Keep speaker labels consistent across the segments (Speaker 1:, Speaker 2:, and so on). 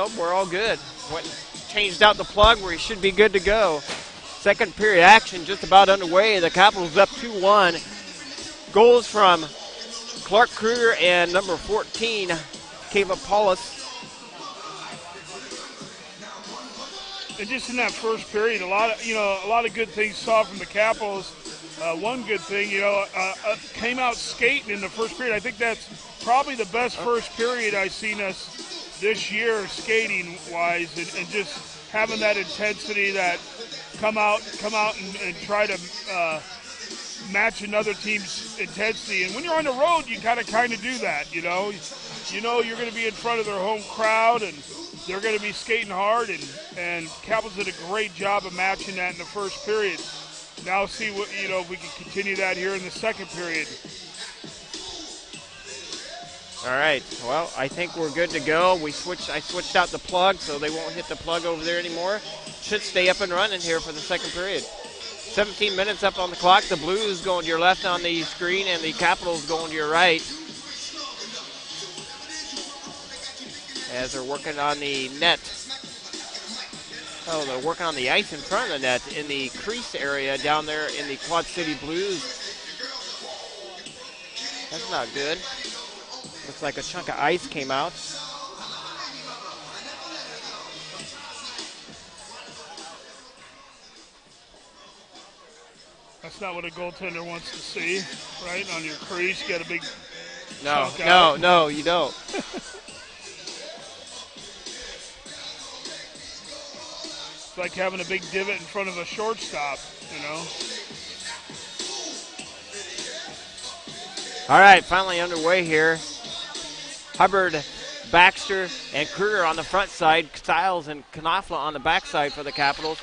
Speaker 1: Nope, we're all good. Went and changed out the plug where he should be good to go. Second period action just about underway. The Capitals up 2-1. Goals from Clark Kruger and number 14, Kava Paulus.
Speaker 2: And just in that first period, a lot of good things saw from the Capitals. One good thing, came out skating in the first period. I think that's probably the best first period I've seen us this year skating-wise, and just having that intensity, that come out and try to match another team's intensity. And when you're on the road, you kind of do that, you know. You know you're going to be in front of their home crowd, and they're going to be skating hard, and Capitals did a great job of matching that in the first period. Now see what if we can continue that here in the second period.
Speaker 1: All right. Well, I think we're good to go. I switched out the plug, so they won't hit the plug over there anymore. Should stay up and running here for the second period. 17 minutes up on the clock. The Blues going to your left on the screen, and the Capitals going to your right. As they're working on the net. Oh, they're working on the ice in front of the net in the crease area down there in the Quad City Blues. That's not good. Looks like a chunk of ice came out.
Speaker 2: That's not what a goaltender wants to see, right? On your crease, you got a big
Speaker 1: No,
Speaker 2: chunk out.
Speaker 1: no, you don't.
Speaker 2: It's like having a big divot in front of a shortstop, you know.
Speaker 1: All right, finally underway here. Hubbard, Baxter, and Kruger on the front side. Stiles and Knopfler on the back side for the Capitals.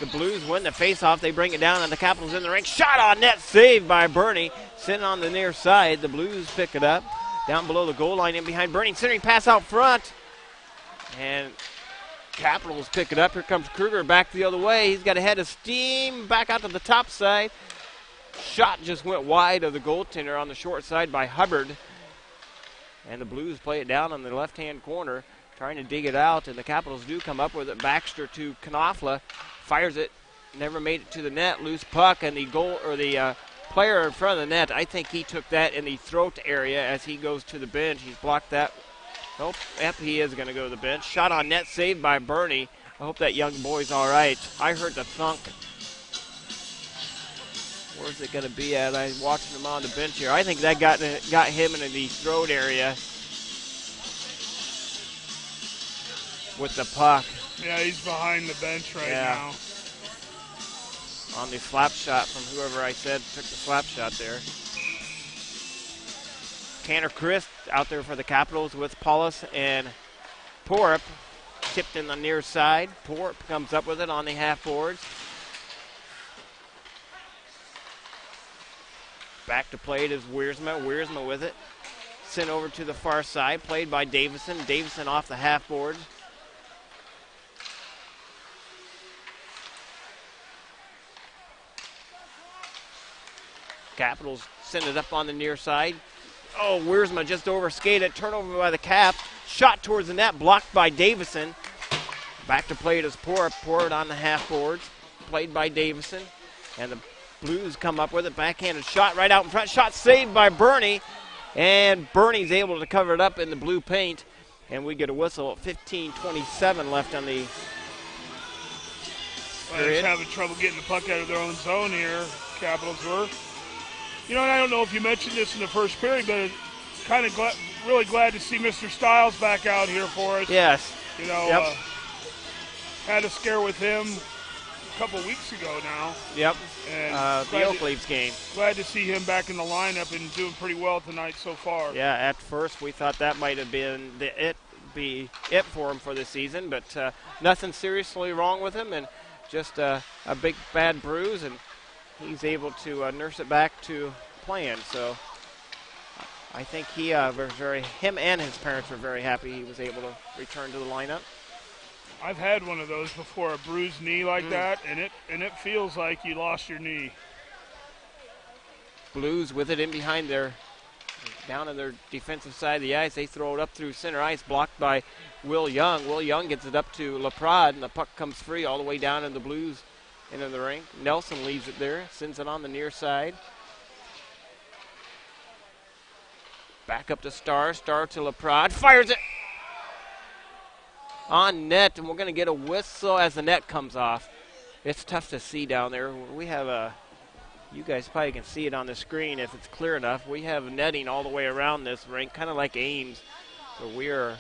Speaker 1: The Blues win the faceoff. They bring it down, and the Capitals in the ring. Shot on net, saved by Bernie. Sitting on the near side. The Blues pick it up. Down below the goal line in behind Bernie. Centering pass out front. And Capitals pick it up. Here comes Kruger back the other way. He's got a head of steam back out to the top side. Shot just went wide of the goaltender on the short side by Hubbard. And the Blues play it down on the left-hand corner, trying to dig it out, and the Capitals do come up with it. Baxter to Knopfler, fires it, never made it to the net. Loose puck, and the player in front of the net, I think he took that in the throat area as he goes to the bench. He's blocked that. Nope, yep, he is going to go to the bench. Shot on net, saved by Bernie. I hope that young boy's all right. I heard the thunk. Where's it going to be at? I'm watching him on the bench here. I think that got him in the throat area with the puck.
Speaker 2: Yeah, he's behind the bench right now.
Speaker 1: On the slap shot from whoever I said took the slap shot there. Tanner Christ out there for the Capitals with Paulus and Porup. Tipped in the near side. Porup comes up with it on the half boards. Back to play it is Wiersma. Wiersma with it. Sent over to the far side. Played by Davison. Davison off the half board. Capitals send it up on the near side. Oh, Wiersma just overskated. Turnover by the Cap. Shot towards the net. Blocked by Davison. Back to play it is Porup. Porup on the half boards. Played by Davison. And the Blues come up with it. Backhanded shot right out in front. Shot saved by Bernie. And Bernie's able to cover it up in the blue paint. And we get a whistle. 15:27 left on the period.
Speaker 2: They're having trouble getting the puck out of their own zone here. Capitals were. You know, and I don't know if you mentioned this in the first period, but kind of really glad to see Mr. Stiles back out here for us.
Speaker 1: Yes.
Speaker 2: You know,
Speaker 1: yep.
Speaker 2: Had a scare with him a couple weeks ago now.
Speaker 1: Yep.
Speaker 2: And
Speaker 1: the Oak Leafs game.
Speaker 2: Glad to see him back in the lineup and doing pretty well tonight so far.
Speaker 1: Yeah, at first we thought that might have been it for him for the season, but nothing seriously wrong with him, and just a big bad bruise, and he's able to nurse it back to playing. So I think him and his parents were very happy he was able to return to the lineup.
Speaker 2: I've had one of those before, a bruised knee like that, and it feels like you lost your knee.
Speaker 1: Blues with it in behind their down on their defensive side of the ice. They throw it up through center ice, blocked by Will Young. Will Young gets it up to LaPrade, and the puck comes free all the way down in the Blues into the rink. Nelson leaves it there, sends it on the near side. Back up to Star. Star to LaPrade. Fires it on net, and we're going to get a whistle as the net comes off. It's tough to see down there. We have a, you guys probably can see it on the screen if it's clear enough. We have netting all the way around this rink, kind of like Ames. So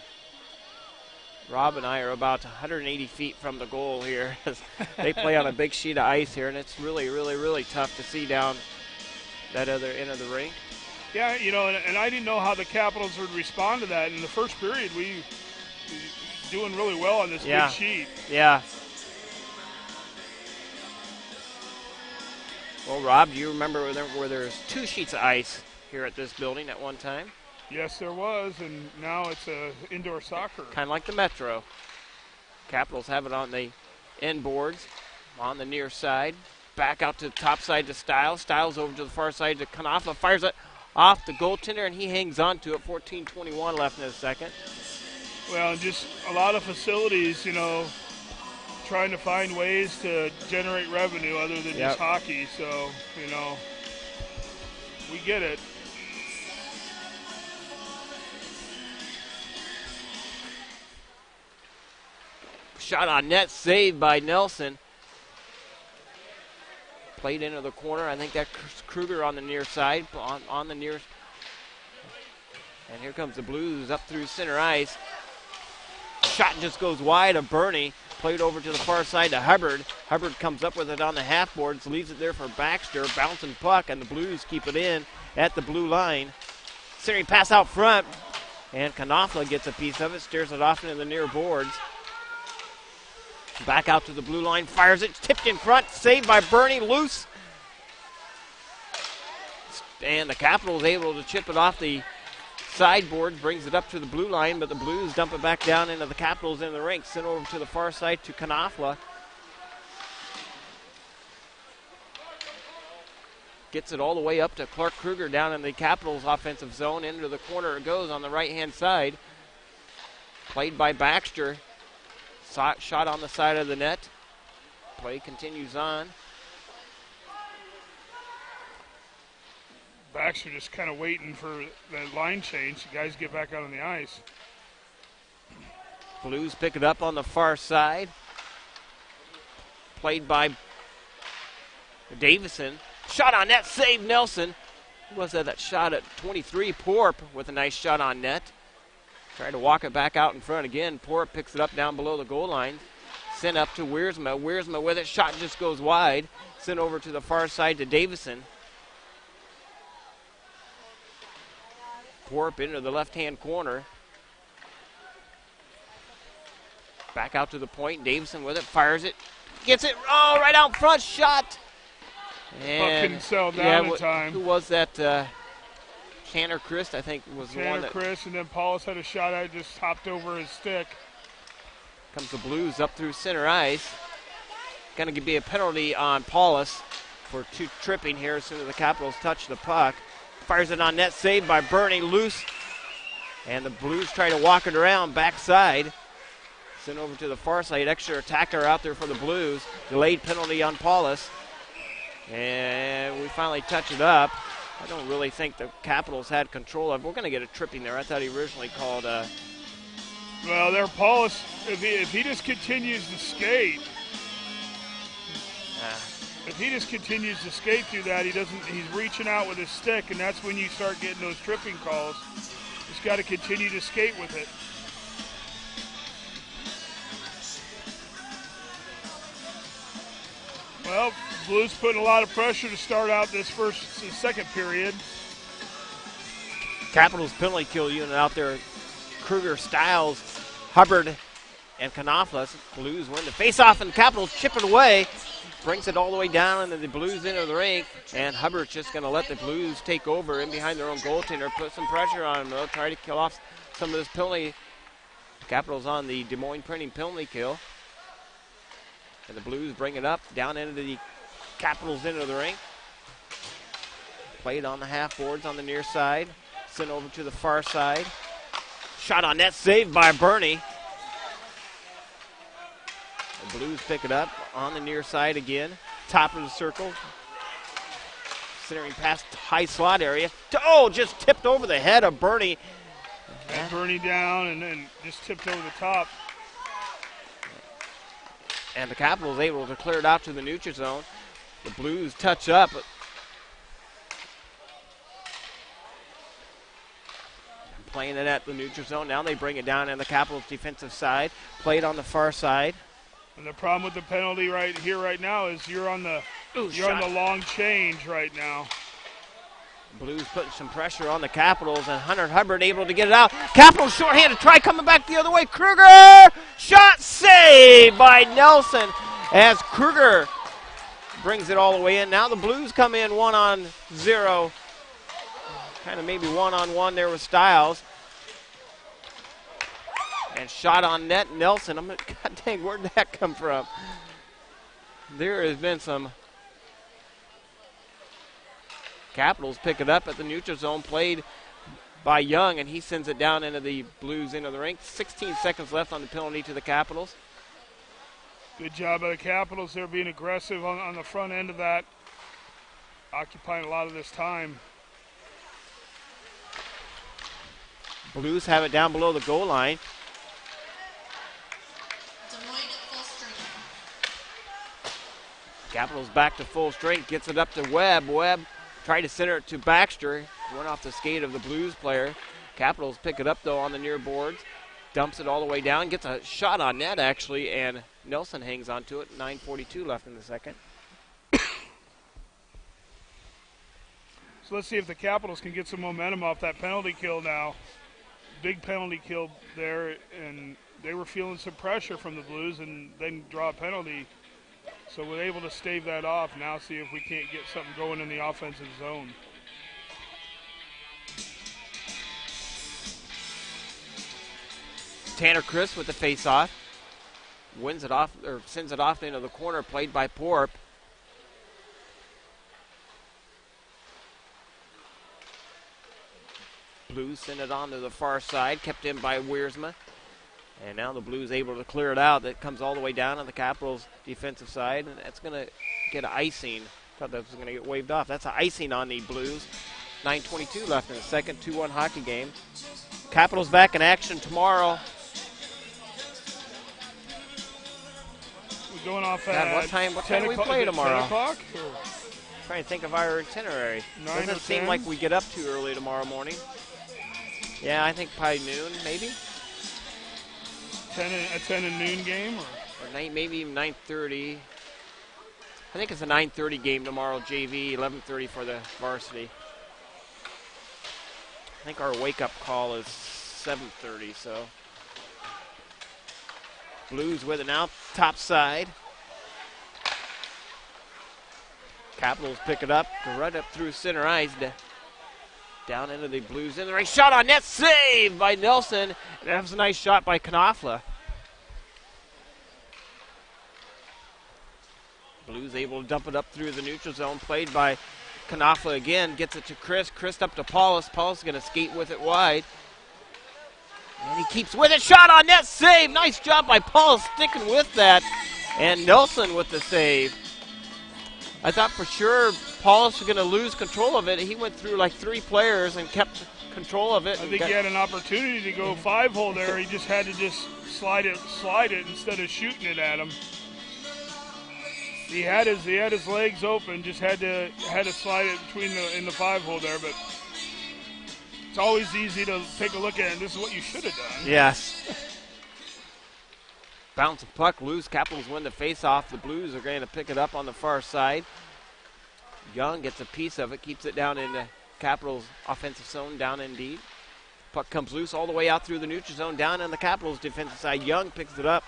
Speaker 1: Rob and I are about 180 feet from the goal here as they play on a big sheet of ice here, and it's really, really, really tough to see down that other end of the rink.
Speaker 2: Yeah, and I didn't know how the Capitals would respond to that. In the first period, we doing really well on this big sheet.
Speaker 1: Yeah. Well, Rob, do you remember where there's 2 sheets of ice here at this building at one time?
Speaker 2: Yes, there was, and now it's indoor soccer.
Speaker 1: Kind of like the Metro. Capitals have it on the end boards, on the near side. Back out to the top side to Stiles. Stiles over to the far side to Knopfler. Fires it off the goaltender, and he hangs on to it. 14:21 left in the second.
Speaker 2: Well, just a lot of facilities, trying to find ways to generate revenue other than just hockey. So, we get it.
Speaker 1: Shot on net, saved by Nelson. Played into the corner. I think that's Kruger on the near side, on the near. And here comes the Blues up through center ice. Shot just goes wide of Bernie. Played over to the far side to Hubbard. Hubbard comes up with it on the half boards, leaves it there for Baxter. Bouncing puck, and the Blues keep it in at the blue line. Centering pass out front, and Knopfler gets a piece of it, steers it off into the near boards. Back out to the blue line, fires it, tipped in front, saved by Bernie, loose. And the Capitals able to chip it off the sideboard, brings it up to the blue line, but the Blues dump it back down into the Capitals in the rink. Sent over to the far side to Knopfler. Gets it all the way up to Clark Kruger down in the Capitals offensive zone. Into the corner it goes on the right-hand side. Played by Baxter. Shot on the side of the net. Play continues on.
Speaker 2: Baxter just kind of waiting for the line change. The guys get back out on the ice.
Speaker 1: Blues pick it up on the far side. Played by Davison. Shot on net, save Nelson. Who was that shot at 23? Porp with a nice shot on net. Tried to walk it back out in front again. Porp picks it up down below the goal line. Sent up to Wiersma. Wiersma with it. Shot just goes wide. Sent over to the far side to Davison. Porp into the left-hand corner. Back out to the point. Davison with it. Fires it. Gets it. Oh, right out front. Shot.
Speaker 2: And couldn't settle down in time.
Speaker 1: Who was that? Tanner Christ, I think, was the one that.
Speaker 2: Tanner Christ, and then Paulus had a shot at it, just hopped over his stick.
Speaker 1: Comes the Blues up through center ice. Going to be a penalty on Paulus for tripping here as soon as the Capitals touch the puck. Fires it on net, saved by Bernie, loose. And the Blues try to walk it around backside. Sent over to the far side. Extra attacker out there for the Blues. Delayed penalty on Paulus. And we finally touch it up. I don't really think the Capitals had control of it. We're going to get a tripping there. I thought he originally called.
Speaker 2: Well, there, Paulus, if he just continues to skate, through that, he's reaching out with his stick, and that's when you start getting those tripping calls. He's got to continue to skate with it. Well, Blues putting a lot of pressure to start out this second period.
Speaker 1: Capitals penalty kill unit out there. Kruger, Stiles, Hubbard, and Knopfler. Blues win the face-off, and Capitals chip it away. Brings it all the way down into the Blues into the rink, and Hubbard's just going to let the Blues take over in behind their own goaltender, put some pressure on them, though, try to kill off some of this penalty. Capitals on the Des Moines Printing penalty kill. And the Blues bring it up, down into the Capitals into the rink. Played on the half boards on the near side. Nelson over to the far side. Shot on net, saved by Bernie. The Blues pick it up on the near side again. Top of the circle. Centering past high slot area. Oh, just tipped over the head of Bernie.
Speaker 2: And Bernie down and then just tipped over the top.
Speaker 1: And the Capitals able to clear it out to the neutral zone. The Blues touch up. Playing it at the neutral zone. Now they bring it down in the Capitals defensive side. Played on the far side.
Speaker 2: And the problem with the penalty right here right now is you're on the long change right now.
Speaker 1: Blues putting some pressure on the Capitals, and Hunter Hubbard able to get it out. Capitals shorthanded, try coming back the other way. Kruger, shot saved by Nelson as Kruger brings it all the way in. Now the Blues come in 1-on-0. Kind of maybe 1-on-1 there with Stiles. And shot on net, Nelson. God dang, where did that come from? There has been some. Capitals pick it up at the neutral zone, played by Young, and he sends it down into the Blues into the rink. 16 seconds left on the penalty to the Capitals.
Speaker 2: Good job by the Capitals. They're being aggressive on the front end of that, occupying a lot of this time.
Speaker 1: Blues have it down below the goal line. Capitals back to full strength, gets it up to Webb. Webb tried to center it to Baxter. Went off the skate of the Blues player. Capitals pick it up, though, on the near boards. Dumps it all the way down. Gets a shot on net, actually, and Nelson hangs onto it. 9:42 left in the second.
Speaker 2: So let's see if the Capitals can get some momentum off that penalty kill now. Big penalty kill there, and they were feeling some pressure from the Blues and then draw a penalty. So we're able to stave that off. Now see if we can't get something going in the offensive zone.
Speaker 1: Tanner Chris with the face-off. Wins it off, or sends it off into the corner, played by Porp. Blues send it on to the far side, kept in by Wiersma. And now the Blues able to clear it out. That comes all the way down on the Capitals' defensive side, and that's going to get an icing. Thought that was going to get waved off. That's an icing on the Blues. 9:22 left in the second, 2-1 hockey game. Capitals back in action tomorrow.
Speaker 2: We're going off
Speaker 1: God,
Speaker 2: at
Speaker 1: what time do we play tomorrow?
Speaker 2: 10 o'clock?
Speaker 1: Trying to think of our itinerary.
Speaker 2: 9
Speaker 1: Doesn't
Speaker 2: or
Speaker 1: seem
Speaker 2: 10?
Speaker 1: like we get up too early tomorrow morning. Yeah, I think probably noon, maybe.
Speaker 2: 10 and noon game?
Speaker 1: Or maybe even 9:30. I think it's a 9:30 game tomorrow, JV, 11:30 for the varsity. I think our wake-up call is 7:30, so. Blues with it now, top side. Capitals pick it up, right up through center ice, down into the Blues in the right shot on net, saved by Nelson. And that was a nice shot by Knopfler. Blues able to dump it up through the neutral zone, played by Knopfler again, gets it to Chris. Chris up to Paulus. Paulus going to skate with it wide. And he keeps with it. Shot on net, save. Nice job by Paulus sticking with that. And Nelson with the save. I thought for sure Paulus was going to lose control of it. He went through like 3 players and kept control of it.
Speaker 2: I think he had an opportunity to go 5-hole there. He just had to slide it instead of shooting it at him. He had his legs open, just had to slide it between in the 5-hole there, but it's always easy to take a look at it, and this is what you should have done.
Speaker 1: Yes. Bounce a puck loose. Capitals win the face-off. The Blues are going to pick it up on the far side. Young gets a piece of it, keeps it down in the Capitals' offensive zone, down in deep. Puck comes loose all the way out through the neutral zone, down on the Capitals' defensive side. Young picks it up.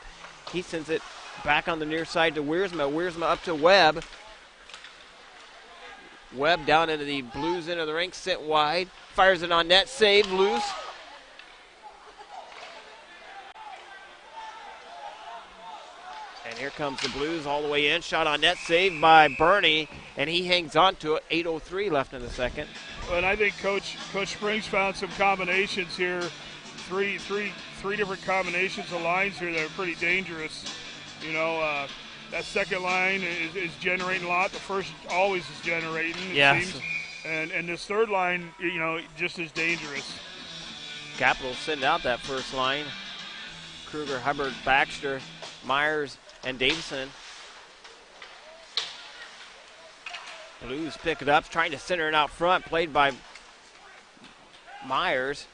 Speaker 1: He sends it back on the near side to Wiersma. Wiersma up to Webb. Webb down into the Blues into the rink, sit wide. Fires it on net, saved, loose. And here comes the Blues all the way in. Shot on net, saved by Bernie, and he hangs on to it. 8:03 left in the second.
Speaker 2: And I think Coach Springs found some combinations here, three different combinations of lines here that are pretty dangerous. That second line is generating a lot. The first always is generating, it seems. And this third line, just as dangerous.
Speaker 1: Capitals send out that first line. Kruger, Hubbard, Baxter, Myers, and Davison. Blues pick it up, trying to center it out front, played by Myers.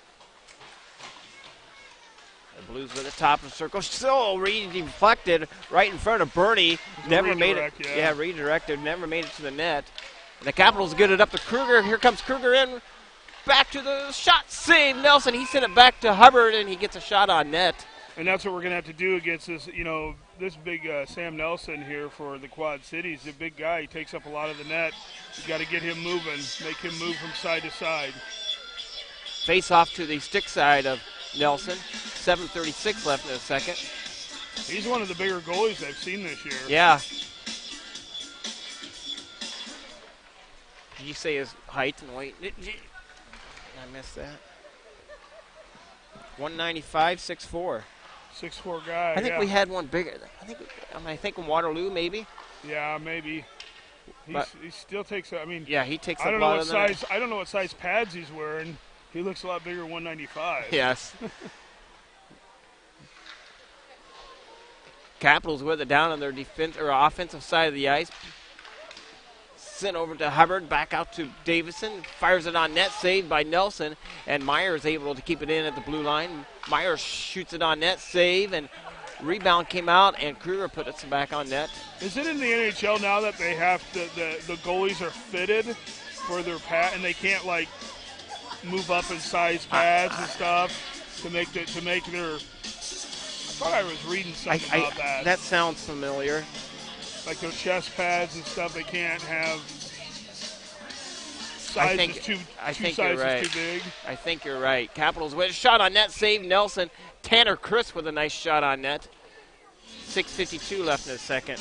Speaker 1: The Blues at the top of the circle. So deflected right in front of Bernie. Never made it. Yeah, redirected. Never made it to the net. And the Capitals get it up to Kruger. Here comes Kruger in. Back to the shot. Save Nelson. He sent it back to Hubbard, and he gets a shot on net.
Speaker 2: And that's what we're going to have to do against this, this big Sam Nelson here for the Quad Cities. The big guy. He takes up a lot of the net. You got to get him moving, make him move from side to side.
Speaker 1: Face off to the stick side of Nelson. 7:36 left in the second.
Speaker 2: He's one of the bigger goalies I've seen this year.
Speaker 1: Yeah. Did you say his height and weight? I missed that. 195, 6'4".
Speaker 2: 6'4" guy.
Speaker 1: I think we had one bigger. I think in Waterloo maybe.
Speaker 2: Yeah, maybe. He still takes.
Speaker 1: Yeah, he takes.
Speaker 2: I don't know what size. I don't know what size pads he's wearing. He looks a lot bigger than 195.
Speaker 1: Yes. Capitals with it down on their offensive side of the ice. Sent over to Hubbard, back out to Davison. Fires it on net, saved by Nelson. And Myers able to keep it in at the blue line. Myers shoots it on net, save, and rebound came out, and Kruger put it back on net.
Speaker 2: Is it in the NHL now that they have the goalies are fitted for their pad, and they can't move up in size pads and stuff to make their? I thought I was reading something about that.
Speaker 1: That sounds familiar.
Speaker 2: Like their chest pads and stuff, they can't have sizes two sizes too big.
Speaker 1: I think you're right. Capitals with a shot on net, save Nelson. Tanner Chris with a nice shot on net. 6:52 left in the second.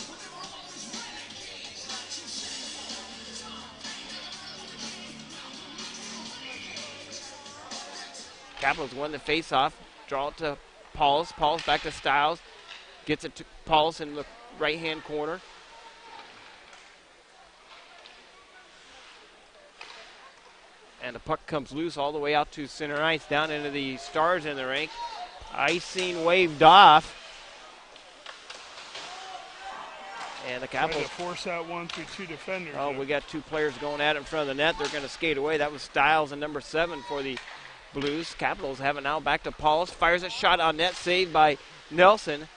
Speaker 1: Capitals won the face-off. Draw it to Paulus. Paulus back to Stiles. Gets it to Paulus in the right-hand corner. And the puck comes loose all the way out to center ice, down into the Stars in the rink. Icing waved off. And the Capitals
Speaker 2: force that one through two defenders.
Speaker 1: Oh, we got two players going at it in front of the net. They're going to skate away. That was Stiles and number 7 for the Blues. Capitals have it now back to Paulus. Fires a shot on net, saved by Nelson.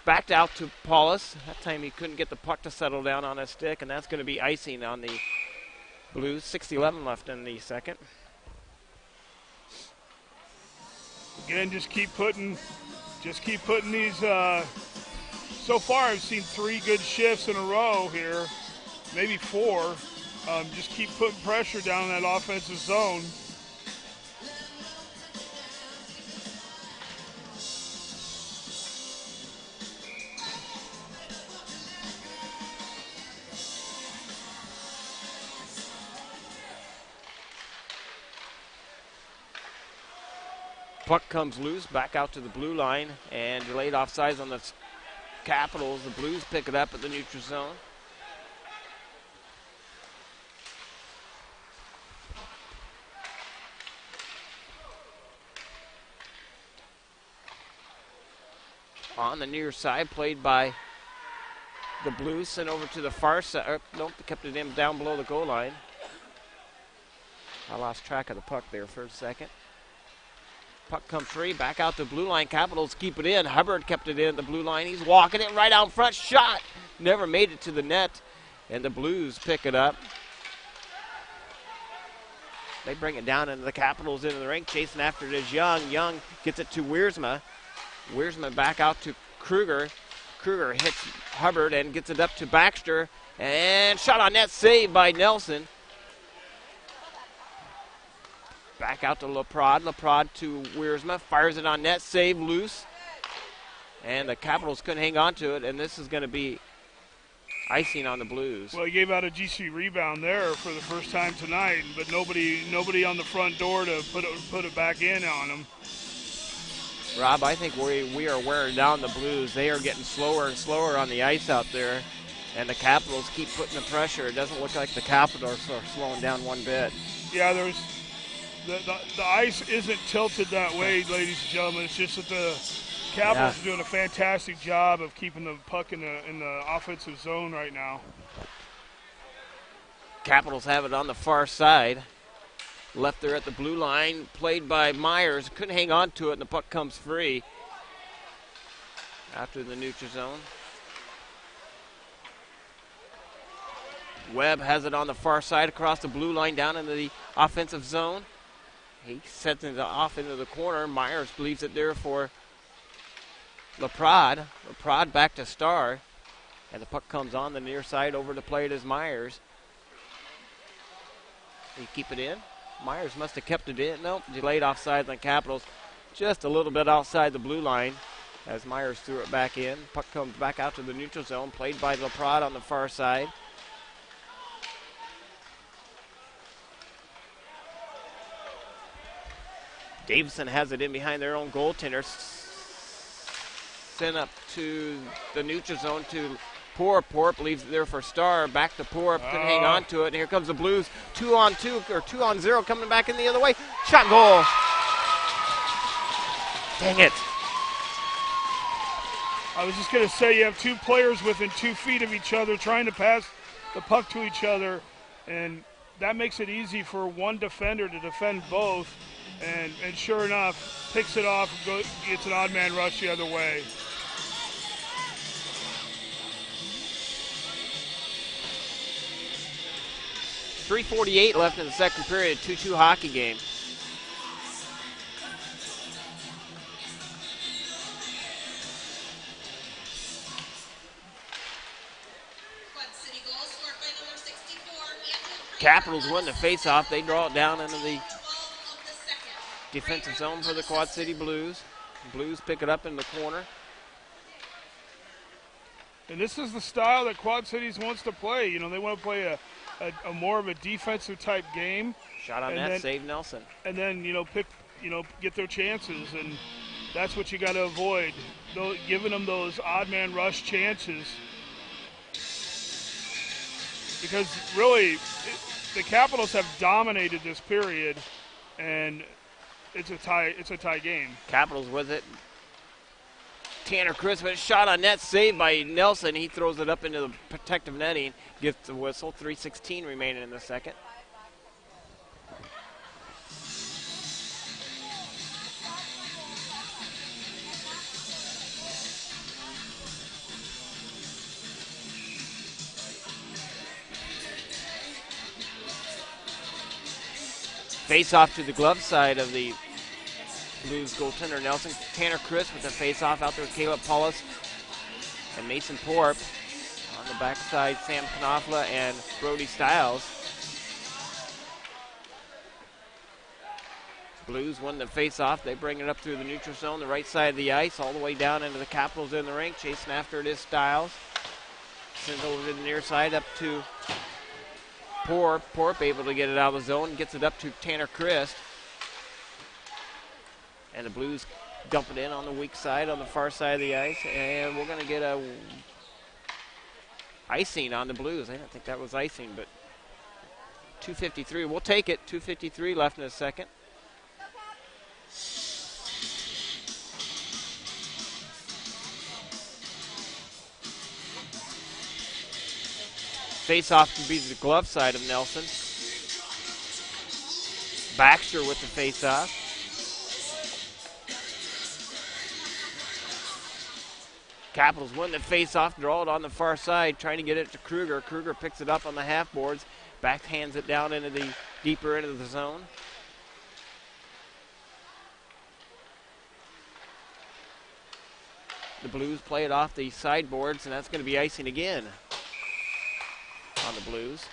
Speaker 1: Backed out to Paulus. That time he couldn't get the puck to settle down on his stick, and that's going to be icing on the Blues. 6:11 left in the second.
Speaker 2: Again, just keep putting these. So far, I've seen 3 good shifts in a row here, maybe 4. Just keep putting pressure down in that offensive zone.
Speaker 1: Puck comes loose, back out to the blue line, and delayed offsides on the Capitals. The Blues pick it up at the neutral zone. On the near side, played by the Blues, sent over to the far side. Nope, kept it in down below the goal line. I lost track of the puck there for a second. Puck comes free, back out to blue line. Capitals keep it in. Hubbard kept it in at the blue line. He's walking it right out front. Shot. Never made it to the net. And the Blues pick it up. They bring it down into the Capitals into the rink. Chasing after it is Young. Young gets it to Wiersma. Wiersma back out to Kruger. Kruger hits Hubbard and gets it up to Baxter. And shot on net, saved by Nelson. Back out to Laprade. Laprade to Wiersma. Fires it on net. Save loose. And the Capitals couldn't hang on to it. And this is going to be Icing on the Blues.
Speaker 2: Well, he gave out a GC rebound there for the first time tonight, but nobody on the front door to put it back in on him.
Speaker 1: Rob, I think we are wearing down the Blues. They are getting slower and slower on the ice out there, and the Capitals keep putting the pressure. It doesn't look like the Capitals are slowing down one bit.
Speaker 2: Yeah, the ice isn't tilted that way, ladies and gentlemen. It's just that the Capitals are doing a fantastic job of keeping the puck in the offensive zone right now.
Speaker 1: Capitals have it on the far side. Left there at the blue line, played by Myers. Couldn't hang on to it, and the puck comes free after the neutral zone. Webb has it on the far side across the blue line down into the offensive zone. He sets it off into the corner. Myers leaves it there for LaPrade. LaPrade back to Starr, and the puck comes on the near side over to play it as Myers. He keep it in. Myers must have kept it in. Nope, delayed offside on the Capitals. Just a little bit outside the blue line as Myers threw it back in. Puck comes back out to the neutral zone, played by LaPrade on the far side. Davison has it in behind their own goaltender. Sent up to the neutral zone to Porp leaves it there for Starr. Back to Porp. Couldn't hang on to it. And here comes the Blues. 2-on-2 or 2-on-0 coming back in the other way. Shot goal. Dang it.
Speaker 2: I was just going to say you have two players within 2 feet of each other trying to pass the puck to each other. And that makes it easy for one defender to defend both. And sure enough, picks it off and gets an odd man rush the other way.
Speaker 1: .348 left in the second period, 2-2 hockey game. Capitals win the face-off. They draw it down into the defensive zone for the Quad City Blues. Blues pick it up in the corner.
Speaker 2: And this is the style that Quad Cities wants to play. You know, they want to play a more of a defensive type game.
Speaker 1: Shot on net, save Nelson.
Speaker 2: And then, get their chances. And that's what you got to avoid, giving them those odd man rush chances. Because really, the Capitals have dominated this period, and it's a tie game.
Speaker 1: Capitals with it. Tanner Christmas, shot on net, saved by Nelson. He throws it up into the protective netting, gets the whistle. 3:16 remaining in the second. Face off to the glove side of the Blues goaltender Nelson. Tanner Chris with the face-off out there with Caleb Paulus and Mason Porp. On the backside, Sam Knopfler and Brody Stiles. Blues win the face-off. They bring it up through the neutral zone, the right side of the ice, all the way down into the Capitals in the rink. Chasing after it is Stiles. Sends over to the near side up to Porp. Porp able to get it out of the zone. Gets it up to Tanner Christ. And the Blues dump it in on the weak side, on the far side of the ice. And we're going to get a icing on the Blues. I don't think that was icing, but 2:53. We'll take it. 2:53 left in the second. Face-off to be the glove side of Nelson. Baxter with the face-off. Capitals win the face-off, draw it on the far side, trying to get it to Kruger. Kruger picks it up on the half boards, backhands it down into the deeper into the zone. The Blues play it off the sideboards, and that's going to be icing again on the Blues.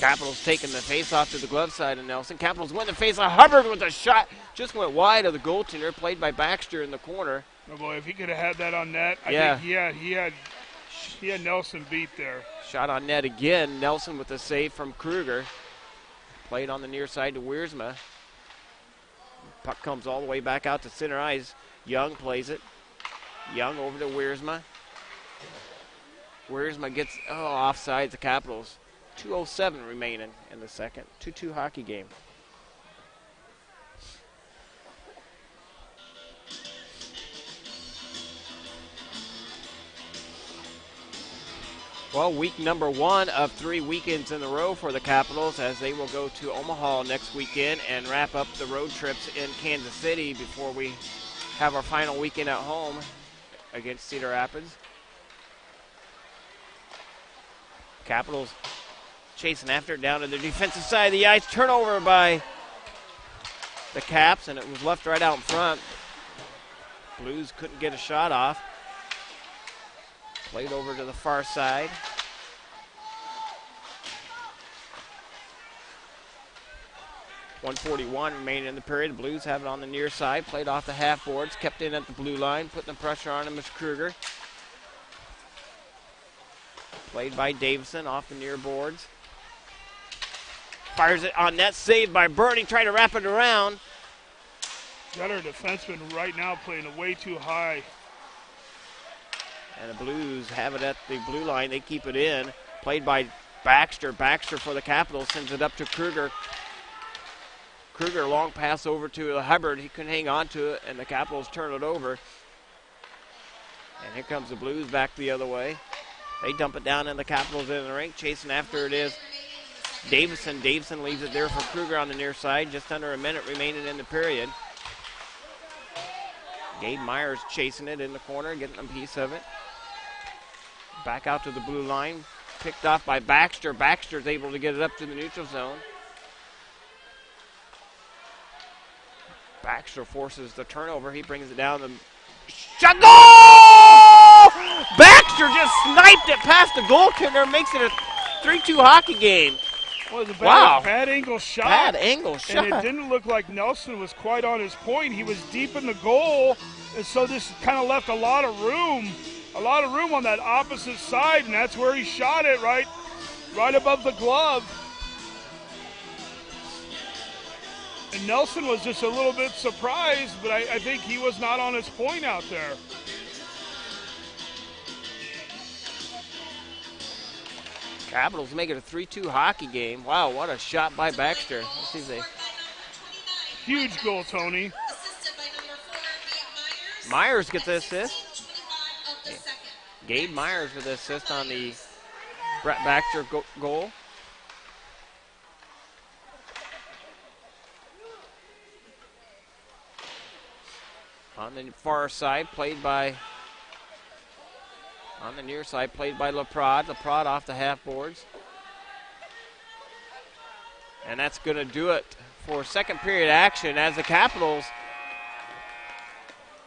Speaker 1: Capitals taking the face-off to the glove side of Nelson. Capitals win the face-off. Hubbard with a shot. Just went wide of the goaltender, played by Baxter in the corner.
Speaker 2: Oh boy, if he could have had that on net, I think he had Nelson beat there.
Speaker 1: Shot on net again. Nelson with a save from Kruger. Played on the near side to Wiersma. Puck comes all the way back out to center ice. Young plays it. Young over to Wiersma. Wiersma gets offside the Capitals. 2:07 remaining in the second. 2-2 hockey game. Well, week number 1 of 3 weekends in a row for the Capitals, as they will go to Omaha next weekend and wrap up the road trips in Kansas City before we have our final weekend at home against Cedar Rapids. Capitals chasing after it down to the defensive side of the ice. Turnover by the Caps, and it was left right out in front. Blues couldn't get a shot off. Played over to the far side. .141 remaining in the period. Blues have it on the near side. Played off the half boards. Kept in at the blue line. Putting the pressure on him is Kruger. Played by Davison off the near boards. Fires it on net. Saved by Bernie. Trying to wrap it around.
Speaker 2: Got our defenseman right now playing way too high.
Speaker 1: And the Blues have it at the blue line. They keep it in. Played by Baxter. Baxter for the Capitals sends it up to Kruger. Kruger, long pass over to Hubbard. He couldn't hang on to it, and the Capitals turn it over. And here comes the Blues back the other way. They dump it down, and the Capitals in the rink. Chasing after it is Davison. Davison leaves it there for Kruger on the near side. Just under a minute remaining in the period. Gabe Myers chasing it in the corner, getting a piece of it. Back out to the blue line. Picked off by Baxter. Baxter's able to get it up to the neutral zone. Baxter forces the turnover. He brings it down. The shot. Goal! Baxter just sniped it past the goaltender. Makes it a 3-2 hockey game.
Speaker 2: Well, it was a bad angle shot.
Speaker 1: Bad angle shot.
Speaker 2: And it didn't look like Nelson was quite on his point. He was deep in the goal, and so this kind of left a lot of room on that opposite side, and that's where he shot it, right above the glove. And Nelson was just a little bit surprised, but I think he was not on his point out there.
Speaker 1: Capitals make it a 3-2 hockey game. Wow, what a shot by Baxter. Let's see if they...
Speaker 2: Huge goal, Tony.
Speaker 1: Myers gets the assist. Gabe Myers with the assist on the Brett Baxter goal. On the far side, on the near side, played by LaPrade. LaPrade off the half boards. And that's going to do it for second period action as the Capitals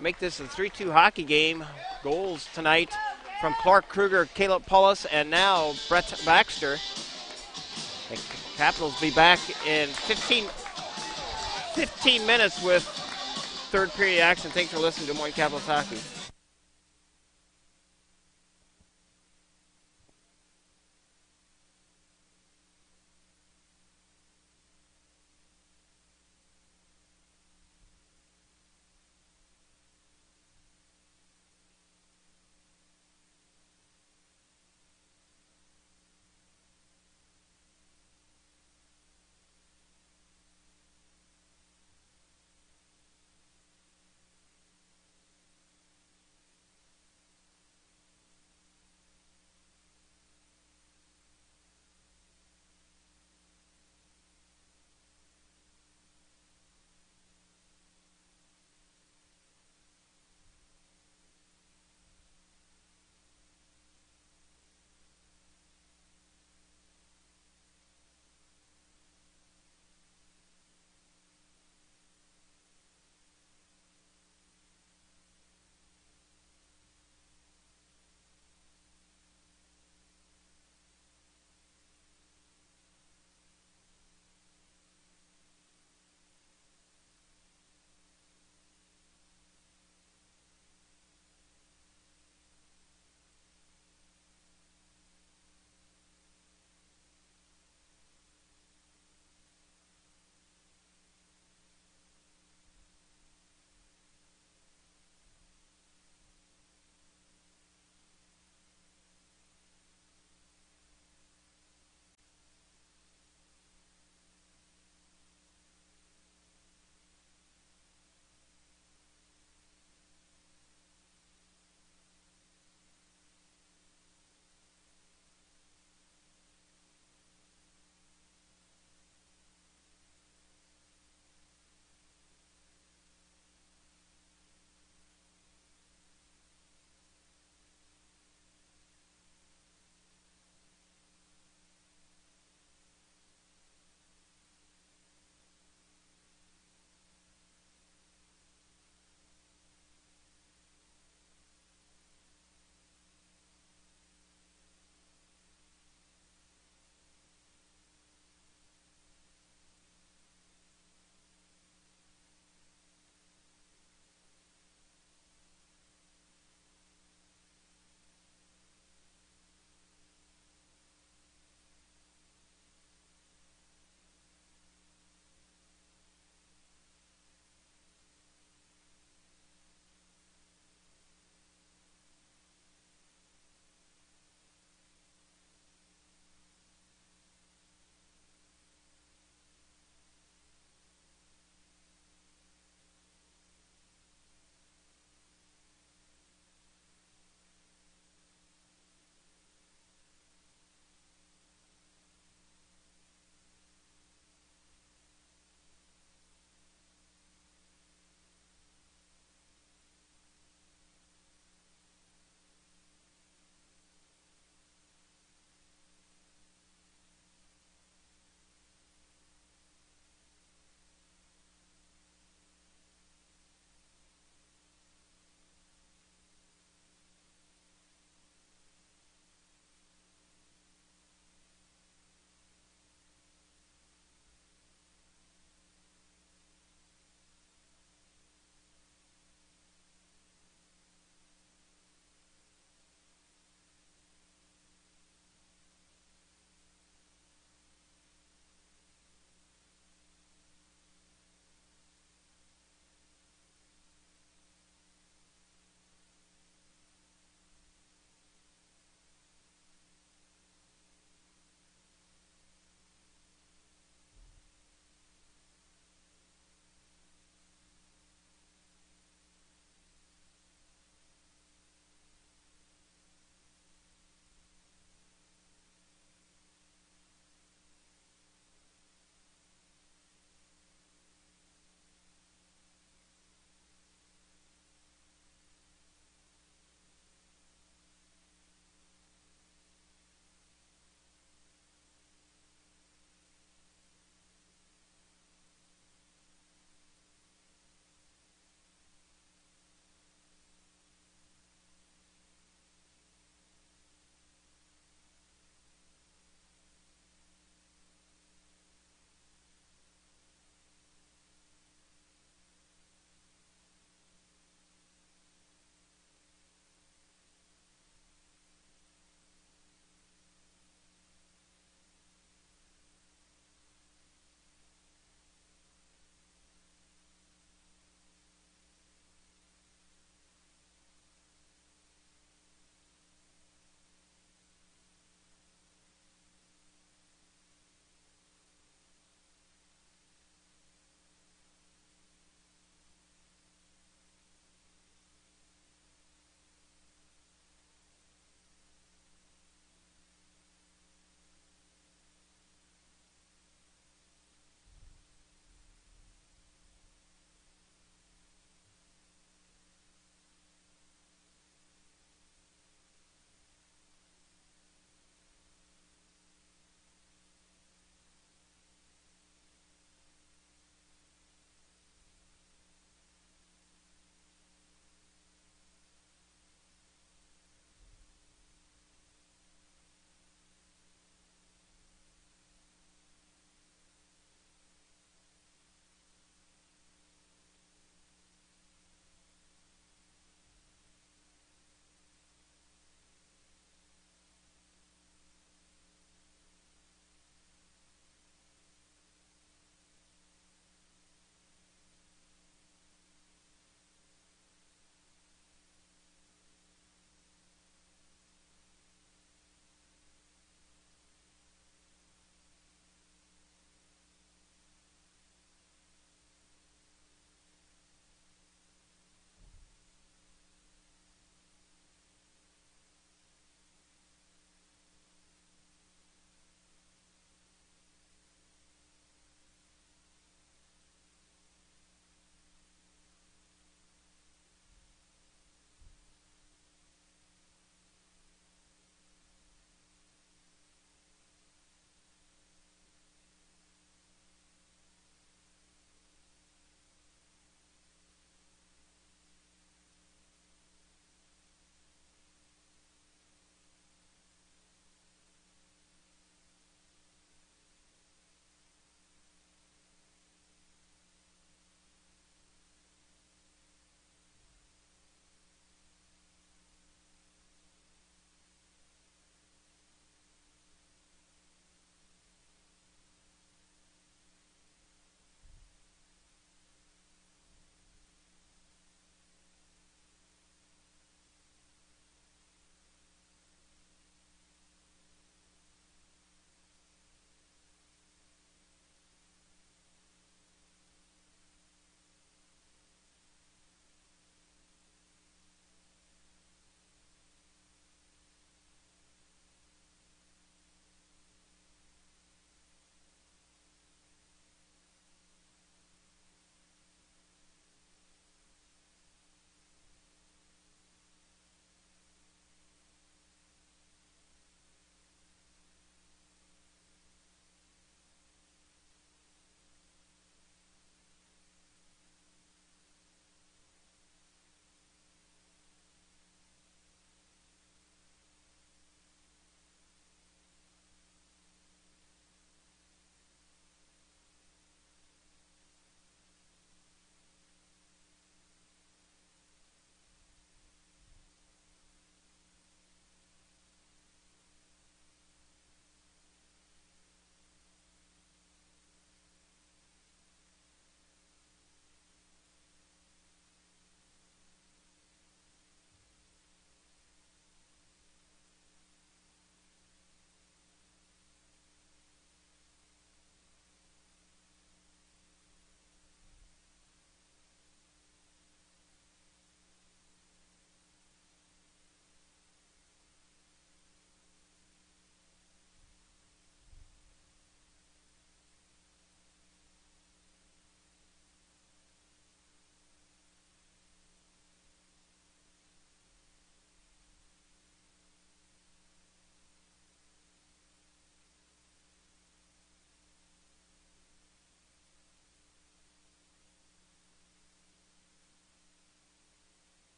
Speaker 1: make this a 3-2 hockey game. Goals tonight from Clark Kruger, Caleb Pullis, and now Brett Baxter. The Capitals be back in 15 minutes with third period action. Thanks for listening to Des Moines Capitals Hockey.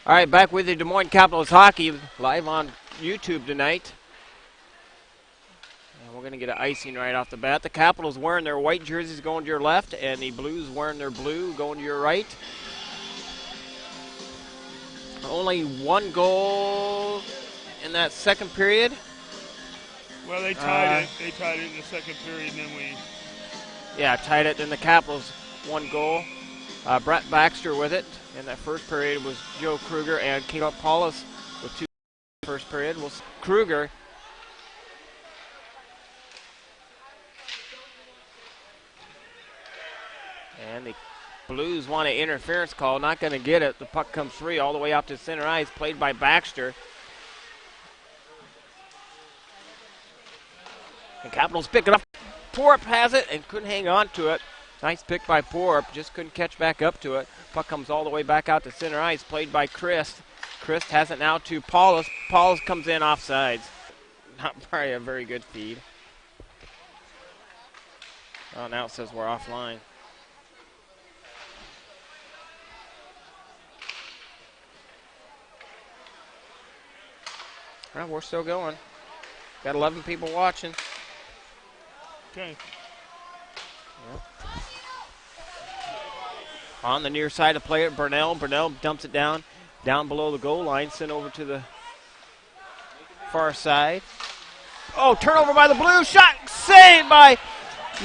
Speaker 1: All right, back with the Des Moines Capitals hockey live on YouTube tonight. And we're going to get an icing right off the bat. The Capitals wearing their white jerseys going to your left, and the Blues wearing their blue going to your right. Only one goal in that second period.
Speaker 2: Well, they tied it. They tied it in the second period, and then we...
Speaker 1: Yeah, tied it. Then the Capitals one goal. Brett Baxter with it. In that first period was Joe Kruger, and came up Paulus with 2 first period. Well, Kruger. And the Blues want an interference call. Not going to get it. The puck comes free all the way out to center ice. Played by Baxter. And Capitals pick it up. Porup has it and couldn't hang on to it. Nice pick by Porup. Just couldn't catch back up to it. Puck comes all the way back out to center ice. Played by Christ. Christ has it now to Paulus. Paulus comes in offsides. Not probably a very good feed. Oh, now it says we're offline. Well, we're still going. Got 11 people watching.
Speaker 2: Okay.
Speaker 1: Yep. On the near side to play it, Burnell. Burnell dumps it down below the goal line, sent over to the far side. Oh, turnover by the Blues. Shot saved by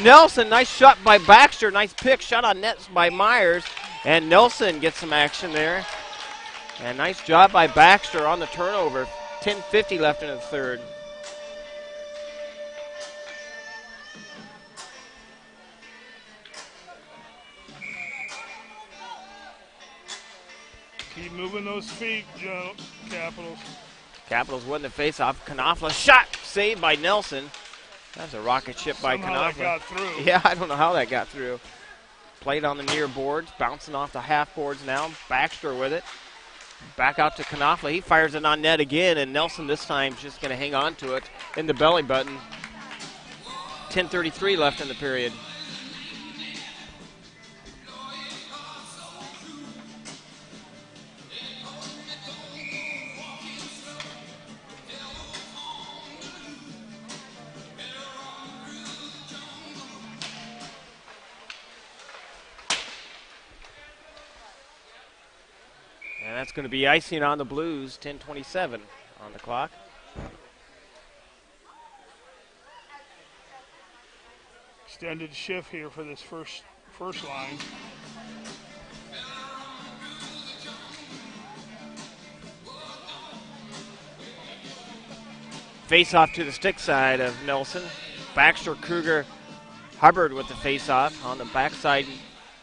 Speaker 1: Nelson. Nice shot by Baxter. Nice pick. Shot on net by Myers. And Nelson gets some action there. And nice job by Baxter on the turnover. 10:50 left in the third.
Speaker 2: Keep moving those feet, Joe. Capitals.
Speaker 1: Capitals win the face-off. Knopfler shot saved by Nelson. That's a rocket ship by
Speaker 2: Somehow that
Speaker 1: Knopfler.
Speaker 2: got through.
Speaker 1: Yeah, I don't know how that got through. Played on the near boards, bouncing off the half boards now. Baxter with it. Back out to Knopfler. He fires it on net again, and Nelson this time is just going to hang on to it in the belly button. 10:33 left in the period. And that's going to be icing on the Blues, 10:27 on the clock.
Speaker 2: Extended shift here for this first line.
Speaker 1: Face-off to the stick side of Nelson. Baxter, Kruger, Hubbard with the face-off. On the backside,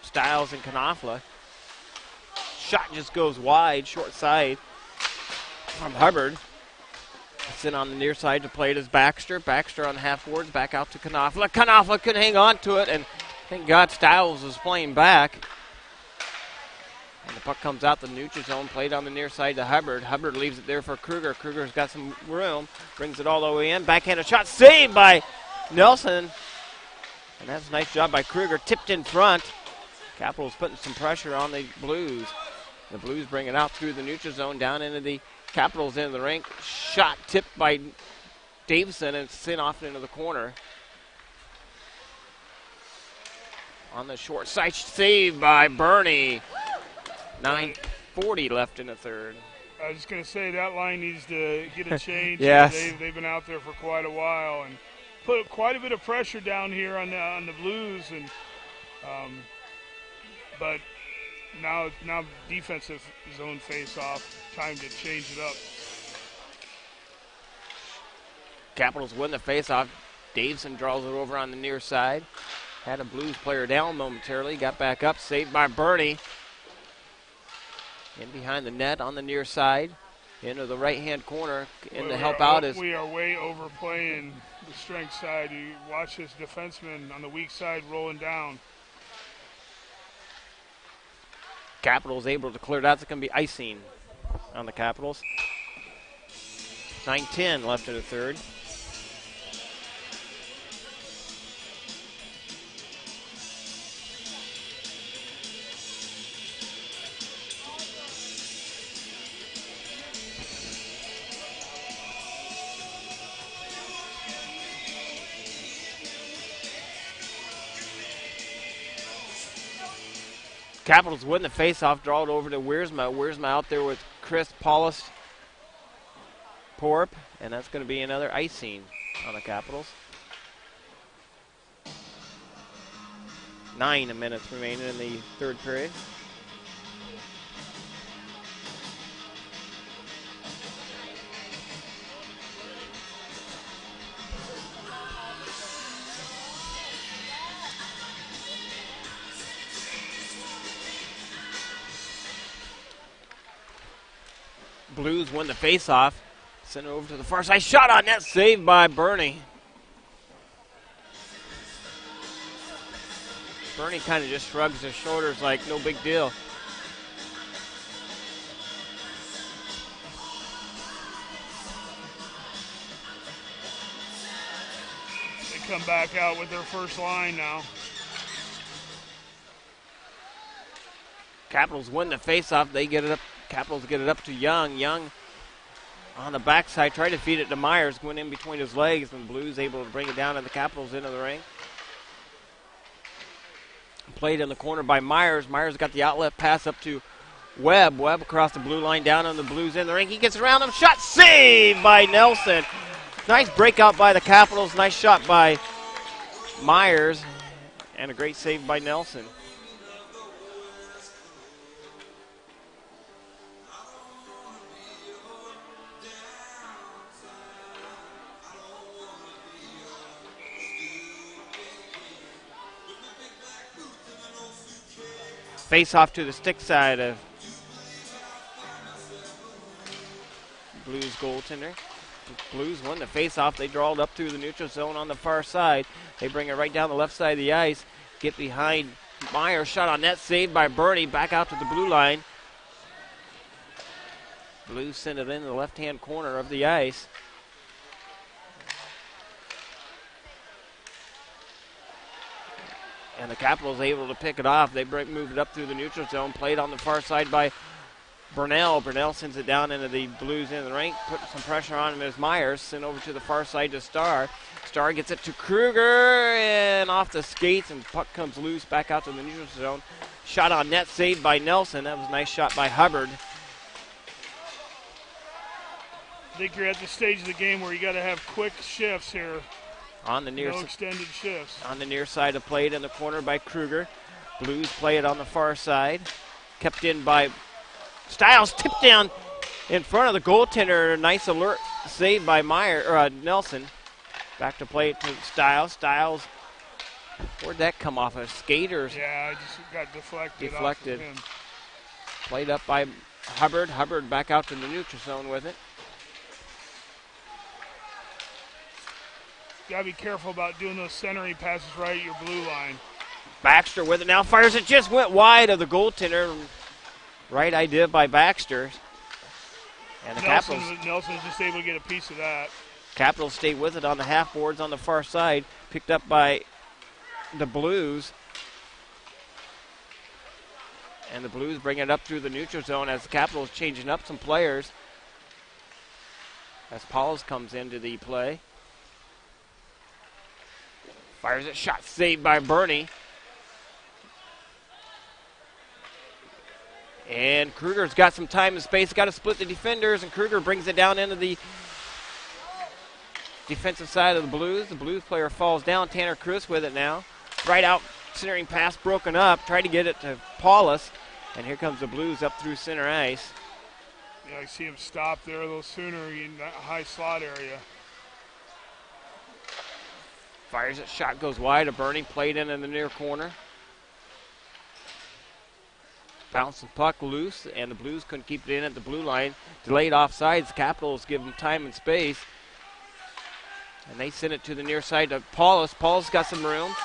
Speaker 1: Stiles and Knopfler. Shot just goes wide, short side from Hubbard. It's in on the near side to play it as Baxter. Baxter on the half boards, back out to Knopfler. Knopfler couldn't hang on to it, and thank God Stiles was playing back. And the puck comes out the neutral zone, played on the near side to Hubbard. Hubbard leaves it there for Kruger. Kruger's got some room, brings it all the way in. Backhanded shot saved by Nelson. And that's a nice job by Kruger, tipped in front. Capitals putting some pressure on the Blues. The Blues bring it out through the neutral zone, down into the Capitals into the rink. Shot tipped by Davison and sent off into the corner. On the short side, saved by Bernie. 9:40 left in the third.
Speaker 2: I was just going to say that line needs to get a change.
Speaker 1: Yes.
Speaker 2: They've been out there for quite a while and put quite a bit of pressure down here on the Blues. And but now defensive zone face-off. Time to change it up.
Speaker 1: Capitals win the face-off. Davison draws it over on the near side. Had a Blues player down momentarily. Got back up. Saved by Bernie. In behind the net on the near side. Into the right-hand corner. In to help out is...
Speaker 2: We are way overplaying the strength side. You watch this defenseman on the weak side rolling down.
Speaker 1: Capitals able to clear it out. It's going to be icing on the Capitals. 9:10 left in the third. Capitals win the faceoff, draw it over to Wiersma. Wiersma out there with Chris Paulus Porp, and that's going to be another icing on the Capitals. 9 minutes remaining in the third period. Blues win the faceoff. Send it over to the far side. Shot on net, saved by Bernie. Bernie kind of just shrugs his shoulders like no big deal.
Speaker 2: They come back out with their first line now.
Speaker 1: Capitals win the faceoff. They get it up. Capitals get it up to Young. Young on the backside, tried to feed it to Myers, went in between his legs, and Blues able to bring it down, and the Capitals into the ring. Played in the corner by Myers. Myers got the outlet pass up to Webb. Webb across the blue line, down on the Blues in the ring. He gets around him. Shot saved by Nelson. Nice breakout by the Capitals. Nice shot by Myers, and a great save by Nelson. Face off to the stick side of Blues goaltender. Blues won the face off. They draw it up through the neutral zone on the far side. They bring it right down the left side of the ice. Get behind Myers. Shot on net, saved by Bernie. Back out to the blue line. Blues send it in the left-hand corner of the ice. And the Capitals able to pick it off. They moved it up through the neutral zone. Played on the far side by Burnell. Burnell sends it down into the Blues in the rink. Put some pressure on him as Myers. Sent over to the far side to Starr. Starr gets it to Kruger and off the skates, and puck comes loose back out to the neutral zone. Shot on net, saved by Nelson. That was a nice shot by Hubbard.
Speaker 2: I think you're at the stage of the game where you got to have quick shifts here.
Speaker 1: On the near
Speaker 2: no extended shifts.
Speaker 1: On the near side of play it in the corner by Kruger. Blues play it on the far side. Kept in by Stiles. Tipped down in front of the goaltender. Nice alert save by Nelson. Back to play it to Stiles. Stiles. Where'd that come off? A skaters?
Speaker 2: Yeah, I just got deflected.
Speaker 1: Deflected.
Speaker 2: Off of him.
Speaker 1: Played up by Hubbard. Hubbard back out to the neutral zone with it.
Speaker 2: Got to be careful about doing those centering passes right at your blue line.
Speaker 1: Baxter with it now. Fires it. Just went wide of the goaltender. Right idea by Baxter. And the Capitals.
Speaker 2: Nelson was just able to get a piece of that.
Speaker 1: Capitals stay with it on the half boards on the far side. Picked up by the Blues. And the Blues bring it up through the neutral zone as the Capitals changing up some players. As Paulus comes into the play. Fires it. Shot saved by Bernie. And Kruger's got some time and space. Got to split the defenders, and Kruger brings it down into the defensive side of the Blues. The Blues player falls down. Tanner Chris with it now. Right out, centering pass broken up. Tried to get it to Paulus. And here comes the Blues up through center ice.
Speaker 2: Yeah, I see him stop there a little sooner in that high slot area.
Speaker 1: Fires it. Shot goes wide. A Bernie played in the near corner. Bounce the puck loose, and the Blues couldn't keep it in at the blue line. Delayed offsides. Capitals give them time and space. And they send it to the near side to Paulus. Paulus got some room.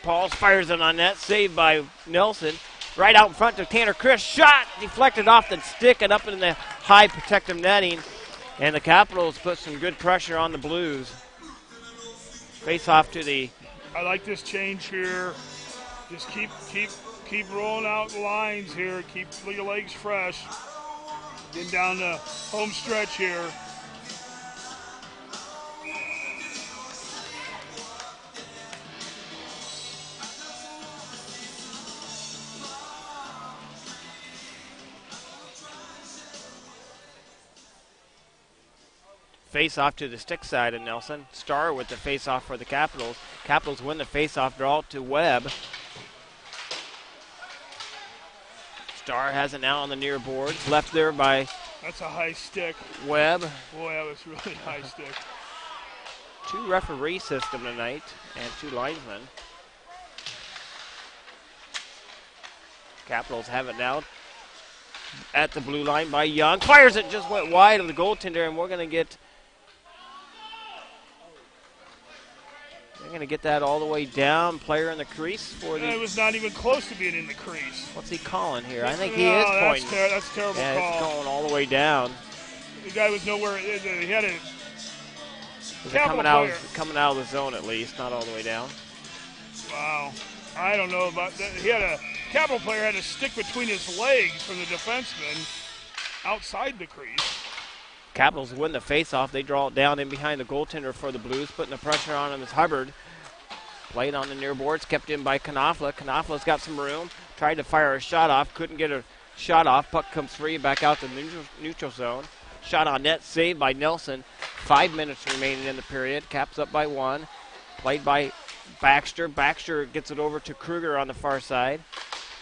Speaker 1: Paulus fires it on net. Saved by Nelson. Right out in front to Tanner Chris. Shot deflected off the stick and up in the high protective netting. And the Capitals put some good pressure on the Blues. Face off to the...
Speaker 2: I like this change here. Just keep rolling out the lines here. Keep your legs fresh. Getting down the home stretch here.
Speaker 1: Face off to the stick side of Nelson. Starr with the face off for the Capitals. Capitals win the face off, draw it to Webb. Starr has it now on the near boards. Left there by
Speaker 2: That's a high stick.
Speaker 1: Webb.
Speaker 2: Boy, that was really high stick.
Speaker 1: 2 referee system tonight and 2 linesmen. Capitals have it now at the blue line by Young. Fires it, just went wide of the goaltender, and we're going to get that all the way down. Player in the crease for the.
Speaker 2: It was not even close to being in the crease.
Speaker 1: What's he calling here? I think he is pointing.
Speaker 2: That's a terrible
Speaker 1: yeah,
Speaker 2: call.
Speaker 1: It's going all the way down.
Speaker 2: The guy was nowhere. He had a
Speaker 1: coming out of the zone at least, not all the way down.
Speaker 2: Wow. I don't know about that. He had a Capital player had a stick between his legs from the defenseman outside the crease.
Speaker 1: Capitals win the faceoff. They draw it down in behind the goaltender for the Blues, putting the pressure on him is Hubbard. Played on the near boards, kept in by Knopfler. Knopfler's got some room. Tried to fire a shot off, couldn't get a shot off. Puck comes free, back out to the neutral zone. Shot on net, saved by Nelson. 5 minutes remaining in the period. Caps up by 1. Played by Baxter. Baxter gets it over to Kruger on the far side.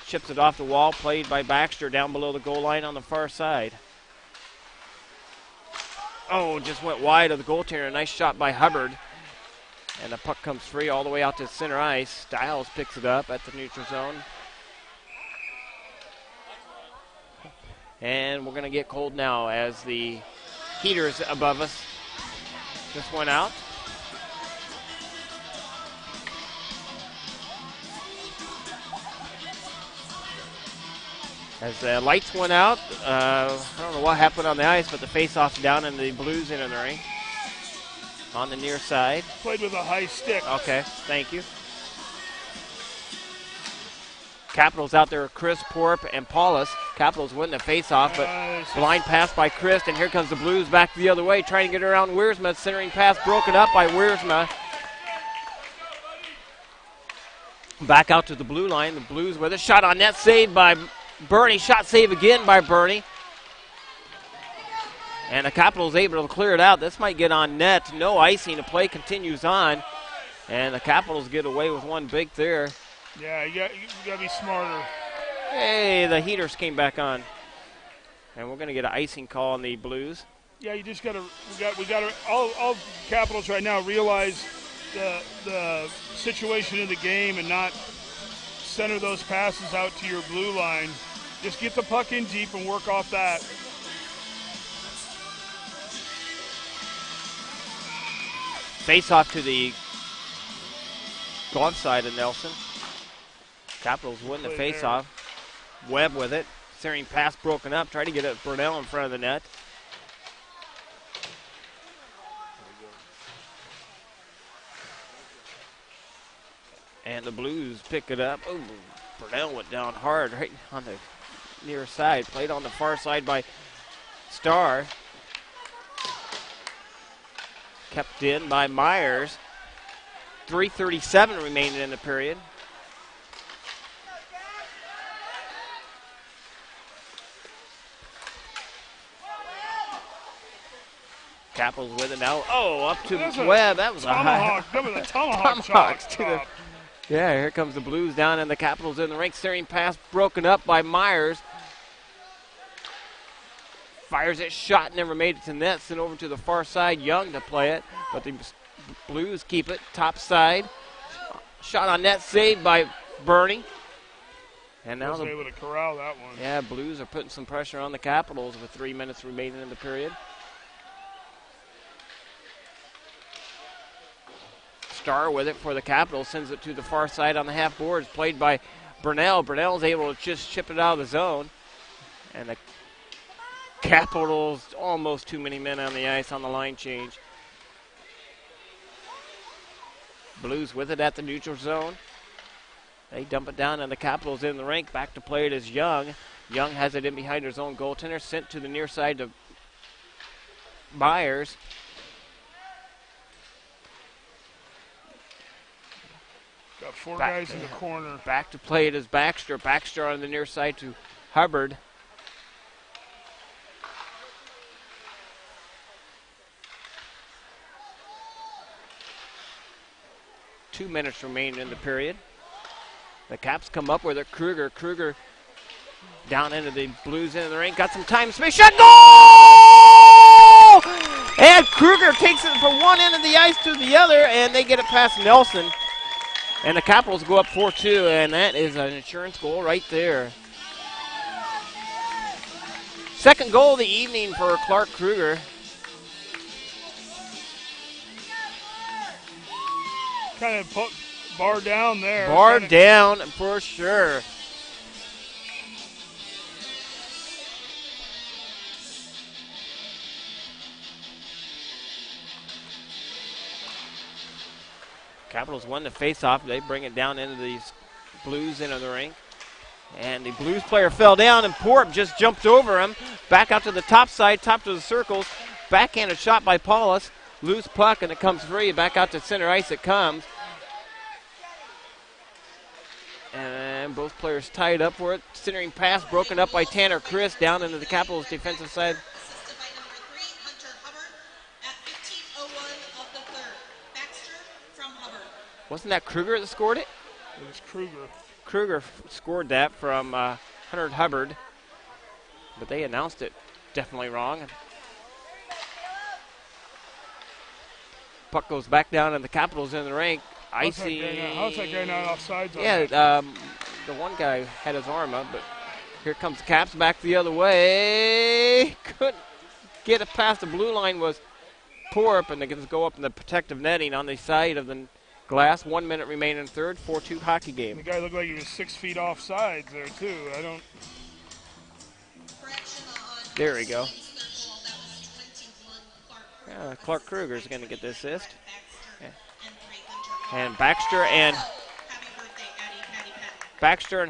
Speaker 1: Chips it off the wall, played by Baxter down below the goal line on the far side. Oh, just went wide of the goaltender. Nice shot by Hubbard. And the puck comes free all the way out to center ice. Stiles picks it up at the neutral zone. And we're going to get cold now as the heaters above us just went out. As the lights went out, I don't know what happened on the ice, but the face-off's down and the Blues in the ring. On the near side.
Speaker 2: Played with a high stick.
Speaker 1: Okay, thank you. Capitals out there, Chris, Porp, and Paulus. Capitals win the face-off, but blind pass by Chris, and here comes the Blues back the other way, trying to get around Wiersma. Centering pass broken up by Wiersma. Back out to the blue line. The Blues with a shot on net, saved by Bernie. Shot save again by Bernie. And the Capitals able to clear it out. This might get on net. No icing. The play continues on. And the Capitals get away with one big there.
Speaker 2: Yeah, you got to be smarter.
Speaker 1: Hey, the heaters came back on. And we're going to get an icing call on the Blues.
Speaker 2: Yeah, you just got to, we got to, all Capitals right now realize the situation in the game and not center those passes out to your blue line. Just get the puck in deep and work off that.
Speaker 1: Face off to the glove side of Nelson. Capitals win the face off. Webb with it. Centering pass broken up. Try to get it Burnell in front of the net. And the Blues pick it up. Oh, Burnell went down hard right on the near side. Played on the far side by Starr. Kept in by Myers. 3:37 remaining in the period. Capitals with it now. Oh, up to Webb. That was a high.
Speaker 2: That was a tomahawk shot.
Speaker 1: Yeah, here comes the Blues down and the Capitals in the rink. Steering pass broken up by Myers. Fires it, shot, never made it to net. Sent over to the far side. Young to play it, but the Blues keep it top side. Shot on net, saved by Bernie. And now
Speaker 2: they're able to corral that one.
Speaker 1: Yeah, Blues are putting some pressure on the Capitals with 3 minutes remaining in the period. Starr with it for the Capitals, sends it to the far side on the half boards, played by Burnell. Burnell's able to just chip it out of the zone. And the Capitals, almost too many men on the ice on the line change. Blues with it at the neutral zone. They dump it down, and the Capitals in the rink. Back to play it is Young. Young has it in behind his own goaltender, sent to the near side to Myers.
Speaker 2: Got four guys in the corner.
Speaker 1: Back to play it is Baxter. Baxter on the near side to Hubbard. 2 minutes remaining in the period. The Caps come up with it. Kruger down into the Blues into the ring. Got some time. Smith shot. Goal! And Kruger takes it from one end of the ice to the other, and they get it past Nelson. And the Capitals go up 4-2, and that is an insurance goal right there. Second goal of the evening for Clark Kruger.
Speaker 2: Kind of put bar down there.
Speaker 1: Bar down for sure. Capitals won the face-off. They bring it down into these Blues into the rink. And the Blues player fell down, and Porp just jumped over him. Back out to the top side, top to the circles. Backhanded shot by Paulus. Loose puck, and it comes free. Back out to center ice it comes. And both players tied up for it. Centering pass broken up by Tanner Chris down into the Capitals defensive side. Wasn't that Kruger that scored it?
Speaker 2: It was Kruger.
Speaker 1: Kruger scored that from Hunter Hubbard, but they announced it definitely wrong. Puck goes back down, and the Capitals in the rink. Icy.
Speaker 2: How's that guy not offsides?
Speaker 1: Yeah, the one guy had his arm up, but here comes the Caps back the other way. Couldn't get it past the blue line was Porp, and they can go up in the protective netting on the side of the glass. 1 minute remaining in third. 4-2 hockey game.
Speaker 2: The guy looked like he was 6 feet offsides there too. I don't.
Speaker 1: There we go. Clark Kruger is going to get the assist. Yeah. And Baxter and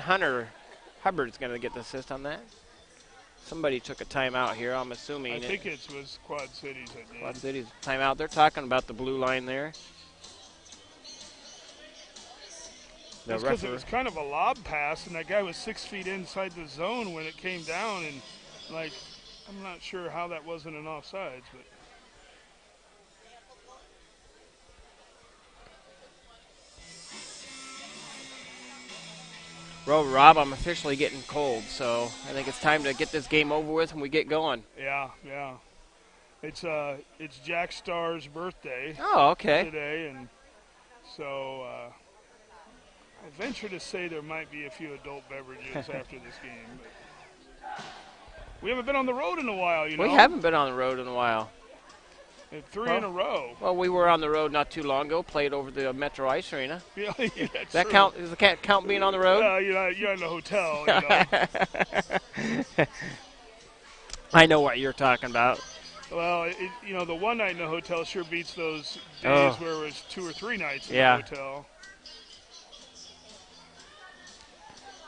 Speaker 1: Hunter Hubbard's going to get the assist on that. Somebody took a timeout here, I'm assuming.
Speaker 2: I think it was Quad Cities.
Speaker 1: Quad Cities timeout. They're talking about the blue line there.
Speaker 2: That's because it was kind of a lob pass, and that guy was 6 feet inside the zone when it came down, and like, I'm not sure how that wasn't an offsides, but.
Speaker 1: Well, Rob, I'm officially getting cold, so I think it's time to get this game over with and we get going.
Speaker 2: Yeah. It's Jack Starr's birthday.
Speaker 1: Oh, okay.
Speaker 2: Today, and so I venture to say there might be a few adult beverages after this game. But we haven't been on the road in a while, you know.
Speaker 1: We haven't been on the road in a while.
Speaker 2: And 3 in a row.
Speaker 1: Well, we were on the road not too long ago. Played over the Metro Ice Arena.
Speaker 2: Yeah, that's
Speaker 1: that
Speaker 2: true.
Speaker 1: count? Does that count being on the road?
Speaker 2: You're in the hotel. You know.
Speaker 1: I know what you're talking about.
Speaker 2: Well, the one night in the hotel sure beats those days where it was 2 or 3 nights in the hotel.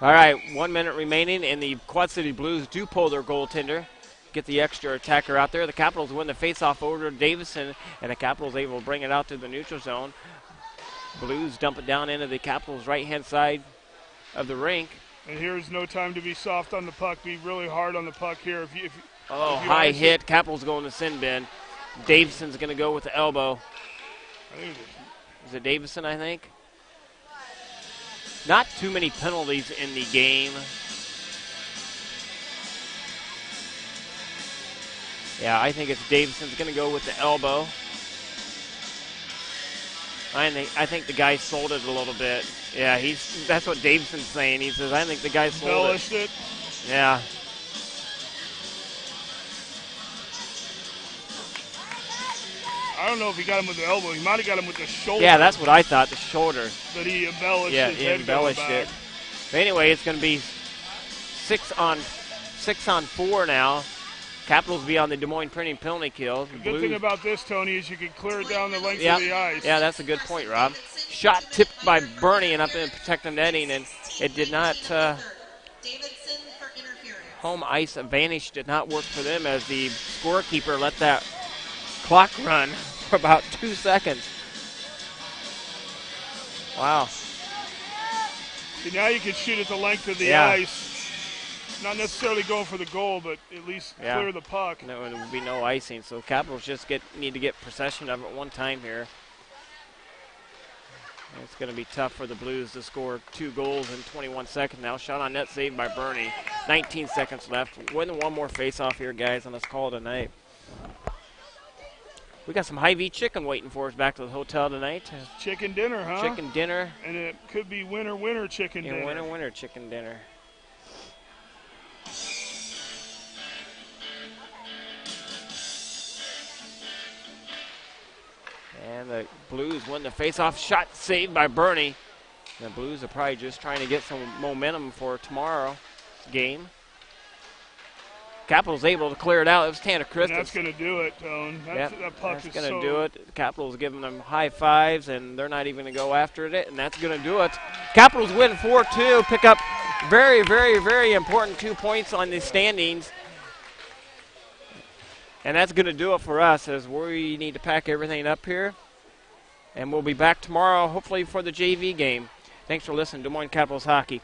Speaker 1: All right, 1 minute remaining, and the Quad City Blues do pull their goaltender. Get the extra attacker out there. The Capitals win the faceoff over to Davison, and the Capitals able to bring it out to the neutral zone. Blues dump it down into the Capitals' right-hand side of the rink.
Speaker 2: And here's no time to be soft on the puck. Be really hard on the puck here. If you
Speaker 1: high hit. Capitals going to sin bin. Davison's going to go with the elbow. Is it Davison, I think? Not too many penalties in the game. Yeah, I think it's Davison's going to go with the elbow. I think the guy sold it a little bit. Yeah, that's what Davison's saying. He says, I think the guy sold
Speaker 2: embellished it.
Speaker 1: Yeah.
Speaker 2: I don't know if he got him with the elbow. He might have got him with the shoulder.
Speaker 1: Yeah, that's what I thought, the shoulder.
Speaker 2: But he embellished his
Speaker 1: he
Speaker 2: head
Speaker 1: embellished it. But anyway, it's going to be 6 on 4 now. Capitals be on the Des Moines printing penalty kill.
Speaker 2: The good thing about this, Tony, is you can clear it down the length of the ice.
Speaker 1: Yeah, that's a good point, Rob. Shot tipped by Bernie and up in the protective netting, and it did not. Home ice advantage did not work for them as the scorekeeper let that clock run for about 2 seconds. Wow.
Speaker 2: See, now you can shoot at the length of the ice. Not necessarily going for the goal, but at least clear the puck.
Speaker 1: No, there will be no icing, so Capitals just need to get possession of it one time here. It's going to be tough for the Blues to score 2 goals in 21 seconds now. Shot on net saved by Bernie. 19 seconds left. Win one more face-off here, guys, on this call tonight. We got some Hy-Vee chicken waiting for us back to the hotel tonight.
Speaker 2: Chicken dinner, huh?
Speaker 1: Chicken dinner.
Speaker 2: And it could be winner chicken dinner.
Speaker 1: Winner chicken dinner. And the Blues win the face-off. Shot saved by Bernie. The Blues are probably just trying to get some momentum for tomorrow's game. Capitals able to clear it out. It was Tanner Christus.
Speaker 2: And that's going to do it, Tone. That puck
Speaker 1: that's
Speaker 2: is
Speaker 1: going to do it. Capitals giving them high fives, and they're not even going to go after it, and that's going to do it. Capitals win 4-2, pick up very, very, very important 2 points on the standings. And that's going to do it for us as we need to pack everything up here. And we'll be back tomorrow, hopefully, for the JV game. Thanks for listening to Des Moines Capitals Hockey.